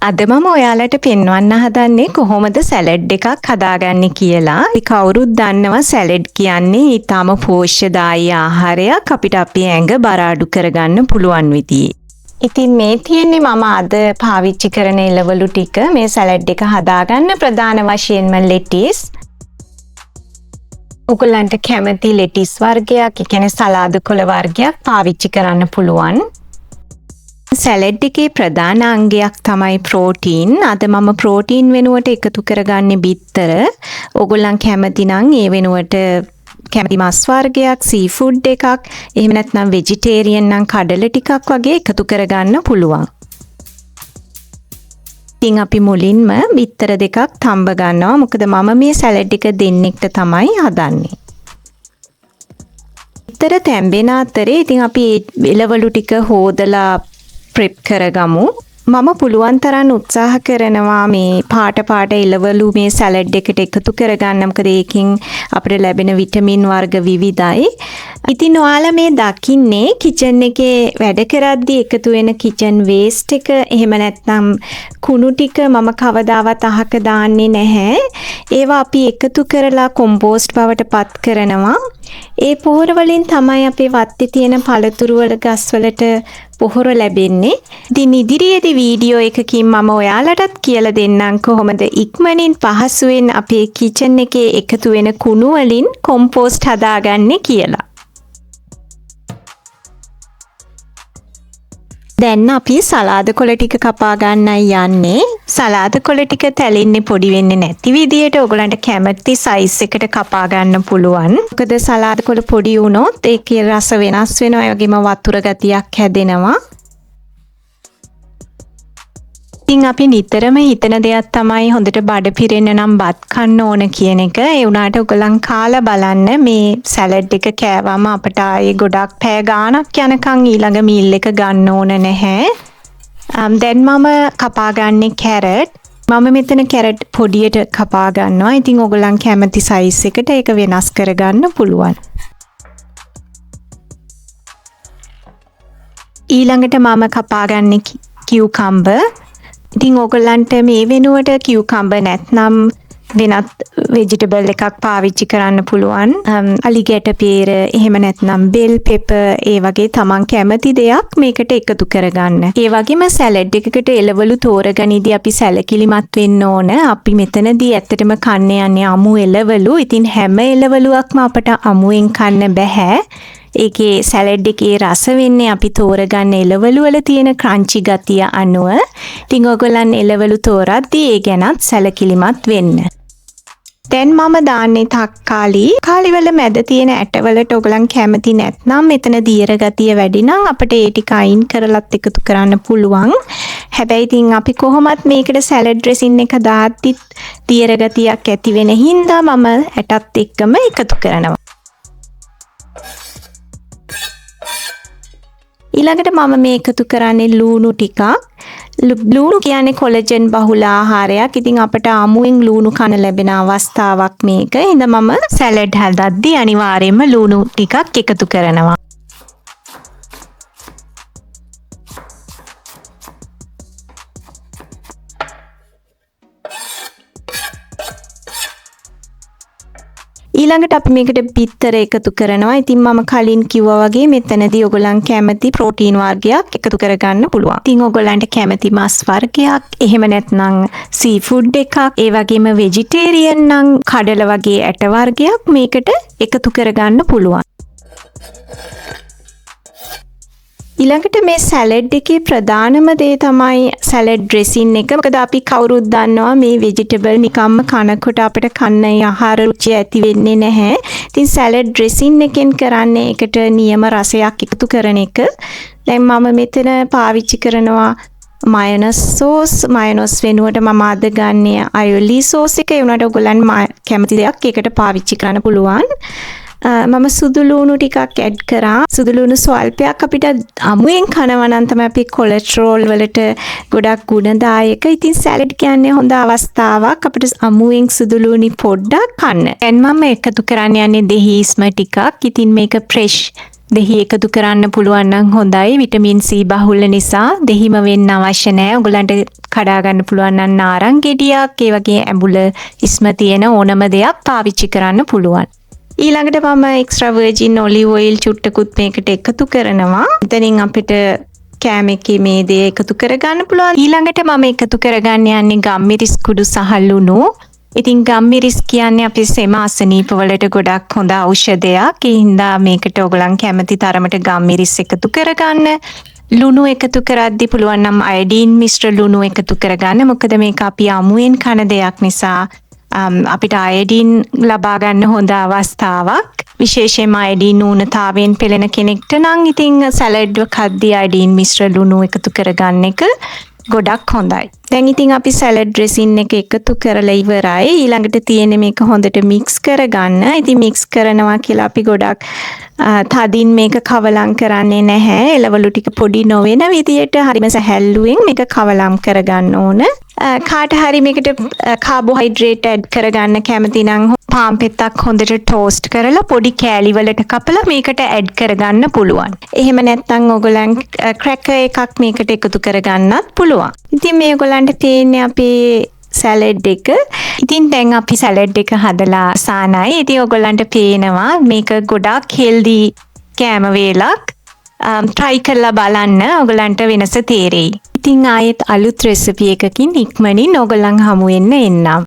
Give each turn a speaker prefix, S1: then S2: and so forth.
S1: අද මම ඔයාලට පෙන්වන්න හදන්නේ කොහොමද සැලඩ් එකක් හදාගන්නේ කියලා. කවුරුත් දන්නවා සැලඩ් කියන්නේ ඊටාම පෝෂ්‍යදායී ආහාරයක් අපිට අපේ ඇඟ බර අඩු කරගන්න පුළුවන් විදිහේ. ඉතින් මේ තියෙන්නේ මම අද පාවිච්චි කරන එළවලු ටික මේ සැලඩ් එක හදාගන්න ප්‍රධාන වශයෙන්ම ලෙටිස්. ඔයගලන්ට කැමති ලෙටිස් වර්ගයක්, ඒ කියන්නේ සලාද කොළ වර්ගයක් පාවිච්චි කරන්න පුළුවන්. සැලඩ් එකේ ප්‍රධාන අංගයක් තමයි ප්‍රෝටීන්. අද මම ප්‍රෝටීන් වෙනුවට එකතු කරගන්නේ බිත්තර. ඕගොල්ලන් කැමති නම් ඒ වෙනුවට කැමති මස් වර්ගයක්, සී ෆුඩ් එකක්, එහෙම නැත්නම් වෙජිටේරියන් නම් කඩල ටිකක් වගේ එකතු කරගන්න පුළුවන්. ඉතින් අපි මුලින්ම බිත්තර දෙකක් තඹ ගන්නවා. මොකද මම මේ සැලඩ් එක දෙන්නෙක්ට තමයි හදන්නේ. බිත්තර තැඹෙන අතරේ ඉතින් අපි එළවලු ටික හොදලා ප්‍රෙප් කරගමු. මම පුළුවන් තරම් උත්සාහ කරනවා මේ පාට එළවලු මේ සැලඩ් එකට එකතු කරගන්න. මොකද ඒකෙන් අපිට ලැබෙන විටමින් වර්ග විවිධයි. ඉතින් ඔයාලා මේ දකින්නේ කිචන් එකේ වැඩ කරද්දී එකතු වෙන කිචන් වේස්ට් එක. එහෙම නැත්නම් කුණු ටික මම කවදාවත් අහක දාන්නේ නැහැ. ඒවා අපි එකතු කරලා කොම්පෝස්ට් බවට පත් කරනවා. ඒ පොහොර වලින් තමයි අපේ වත්තේ තියෙන පළතුරු වල ගස් වලට පොහොර ලැබෙන්නේ. ඉතින් ඉදිරියේදී වීඩියෝ එකකින් මම ඔයාලටත් කියලා දෙන්නම් කොහොමද ඉක්මනින් පහසුවෙන් අපේ කිචන් එකේ එකතු වෙන කුණු වලින් කොම්පෝස්ට් හදාගන්නේ කියලා. දැන් අපි සලාද කොළ ටික කපා ගන්නයි යන්නේ. සලාද කොළ ටික තැලෙන්නේ පොඩි වෙන්නේ නැති විදියට ඔයගලන්ට කැමති සයිස් එකට කපා ගන්න පුළුවන්. මොකද සලාද කොළ පොඩි වුණොත් ඒකේ රස වෙනස් වෙනවා. ඒ වගේම වතුර ගතියක් හැදෙනවා. ඉතින් අපි නිතරම හිතන දෙයක් තමයි හොඳට බඩ පිරෙන්න නම් බත් කන්න ඕන කියන එක. ඒ වුණාට ඔයගලන් කාලා බලන්න මේ සැලඩ් එක කෑවම අපට ආයේ ගොඩක් පැය ගාණක් යනකම් ඊළඟ මීල් එක ගන්න ඕන නැහැ. දැන් මම කපා ගන්නේ කැරට්. මම මෙතන කැරට් පොඩියට කපා ගන්නවා. ඉතින් ඔයගලන් කැමති සයිස් එකට ඒක වෙනස් කරගන්න පුළුවන්. ඊළඟට මම කපා ගන්නේ කියුකම්බර්. ඉතින් ඕගොල්ලන්ට මේ වෙනුවට කියුකම්බර් නැත්නම් වෙනත් වෙජිටබල් එකක් පාවිච්චි කරන්න පුළුවන්. අලිගැට peer, එහෙම නැත්නම් බෙල් පෙපර්, ඒ වගේ තමන් කැමති දෙයක් මේකට එකතු කරගන්න. ඒ වගේම සැලඩ් එකකට එළවලු තෝරගනිද්දී අපි සැලකිලිමත් වෙන්න ඕන. අපි මෙතනදී ඇත්තටම කන්න යන්නේ අමු එළවලු. ඉතින් හැම එළවලුවක්ම අපට අමුවෙන් කන්න බෑ. ඒකේ සැලඩ් එකේ රස වෙන්නේ අපි තෝරගන්න එළවලු වල තියෙන ක්‍රන්චි ගතිය අනුව. ඉතින් ඔයගොල්ලන් එළවලු තෝරද්දී ඒ ගැනත් සැලකිලිමත් වෙන්න. දැන් මම දාන්නේ තක්කාලි. කාලි වල මැද තියෙන ඇටවලට ඔයගොල්ලන් කැමති නැත්නම් මෙතන දියර ගතිය වැඩි නම් අපිට ඒ ටික අයින් කරලත් එකතු කරන්න පුළුවන්. හැබැයි ඉතින් අපි කොහොමත් මේකට සැලඩ් ඩ්‍රෙසින් එක දාද්දි දියර ගතියක් ඇති වෙන හින්දා මම ඇටත් එක්කම එකතු කරනවා. ඊළඟට මම මේ එකතු කරන්නේ ලූණු ටිකක්. ලූණු කියන්නේ කොලජන් බහුල ආහාරයක්. ඉතින් අපට අමුවෙන් ලූණු කන ලැබෙන අවස්ථාවක් මේක. ඉතින් මම සැලඩ් හදද්දී අනිවාර්යයෙන්ම ලූණු ටිකක් එකතු කරනවා. ඊළඟට අපි මේකට බිත්තර එකතු කරනවා. ඉතින් මම කලින් කිව්වා වගේ මෙතනදී ඔයගොල්ලන් කැමති ප්‍රෝටීන් වර්ගයක් එකතු කරගන්න පුළුවන්. ඉතින් ඔයගොල්ලන්ට කැමති මස් වර්ගයක්, එහෙම නැත්නම් සී ෆුඩ් එකක්, ඒ වගේම වෙජිටේරියන් නම් කඩල වගේ ඇට වර්ගයක් මේකට එකතු කරගන්න පුළුවන්. ඊළඟට මේ සැලඩ් එකේ ප්‍රධානම දේ තමයි සැලඩ් ඩ්‍රෙසින් එක. මොකද අපි කවුරුත් දන්නවා මේ වෙජිටබල් නිකම්ම කනකොට අපිට කන්න ආහාර රුචිය ඇති වෙන්නේ නැහැ. ඉතින් සැලඩ් ඩ්‍රෙසින් එකෙන් කරන්නේ ඒකට නියම රසයක් එකතු කරන එක. දැන් මම මෙතන පාවිච්චි කරනවා මයොනස් සෝස්. මයොනස් වෙනුවට මම අද ගන්නේ අයෝලි සෝස් එක. ඒ වුණාට ඔයගොල්ලන් කැමති දෙයක් ඒකට පාවිච්චි කරන්න පුළුවන්. මම සුදු ලූණු ටිකක් ඇඩ් කරා. සුදු ලූණු ස්වල්පයක් අපිට අමුවෙන් කනවා නම් තමයි අපි කොලෙස්ටරෝල් වලට ගොඩක් ගුණදායක. ඉතින් සැලඩ් කියන්නේ හොඳ අවස්ථාවක් අපිට අමුවෙන් සුදු ලූණි පොඩ්ඩක් කන්න. දැන් මම එකතු කරන්න යන්නේ දෙහිස්ම ටිකක්. ඉතින් මේක ෆ්‍රෙෂ් දෙහි එකතු කරන්න පුළුවන් නම් හොඳයි. විටමින් C බහුල නිසා දෙහිම වෙන්න අවශ්‍ය නැහැ. ඔයගලන්ට කඩා ගන්න පුළුවන් නම් නාරං ගෙඩියක්, ඒ වගේ ඇඹුල ඉස්ම තියෙන ඕනම දෙයක් පාවිච්චි කරන්න පුළුවන්. ඊළඟට මම extra virgin olive oil චුට්ටකුත් මේකට එකතු කරනවා. එතනින් අපිට කෑම එකේ මේ දේ එකතු කරගන්න පුළුවන්. ඊළඟට මම එකතු කරගන්න යන්නේ ගම්මිරිස් කුඩු සහ ලුණු. ඉතින් ගම්මිරිස් කියන්නේ අපේ සෙම අසනීප වලට ගොඩක් හොඳ ඖෂධයක්. ඒ හින්දා මේකට ඔයගලන් කැමති තරමට ගම්මිරිස් එකතු කරගන්න. ලුණු එකතු කරද්දී පුළුවන් නම් අයඩීන් මිශ්‍ර ලුණු එකතු කරගන්න. මොකද මේක අපි අමුයෙන් කන දෙයක් නිසා අපිට අයඩීන් ලබා ගන්න හොඳ අවස්ථාවක්. විශේෂයෙන්ම අයඩීන් ඌනතාවයෙන් පෙළෙන කෙනෙක්ට නම් ඉතින් සැලඩ් කද්දී අයඩීන් මිශ්‍ර ලුණු එකතු කරගන්න එක ගොඩක් හොඳයි. දැන් ඉතින් අපි සැලඩ් ඩ්‍රෙසින් එක එකතු කරලා ඉවරයි. ඊළඟට තියෙන්නේ මේක හොඳට මික්ස් කරගන්න. ඉතින් මික්ස් කරනවා කියලා අපි ගොඩක් තදින් මේක කවලම් කරන්නේ නැහැ. එළවලු ටික පොඩි නොවන විදියට හරිම සැහැල්ලුවෙන් මේක කවලම් කරගන්න ඕන. කාට හරි මේකට කාබෝහයිඩ්‍රේට් ඇඩ් කරගන්න කැමති නම් පාන් පෙත්තක් හොඳට ටෝස්ට් කරලා පොඩි කෑලි වලට කපලා මේකට ඇඩ් කරගන්න පුළුවන්. එහෙම නැත්නම් ඔයගලන් ක්‍රැකර් එකක් මේකට එකතු කරගන්නත් පුළුවන්. ඉතින් මේ ඔයගලන්ට තියෙන්නේ අපේ සැලඩ් එක. ඉතින් දැන් අපි සැලඩ් එක හදලා සානයි. ඉතින් ඔයගලන්ට පේනවා මේක ගොඩක් හෙල්දි කෑම වේලක්. try කරලා බලන්න ඔයගලන්ට වෙනස තේරෙයි. ඉතින් ආයෙත් අලුත් රෙසිපි එකකින් ඉක්මනින් ඔයගලන් හමු වෙන්න එන්නම්.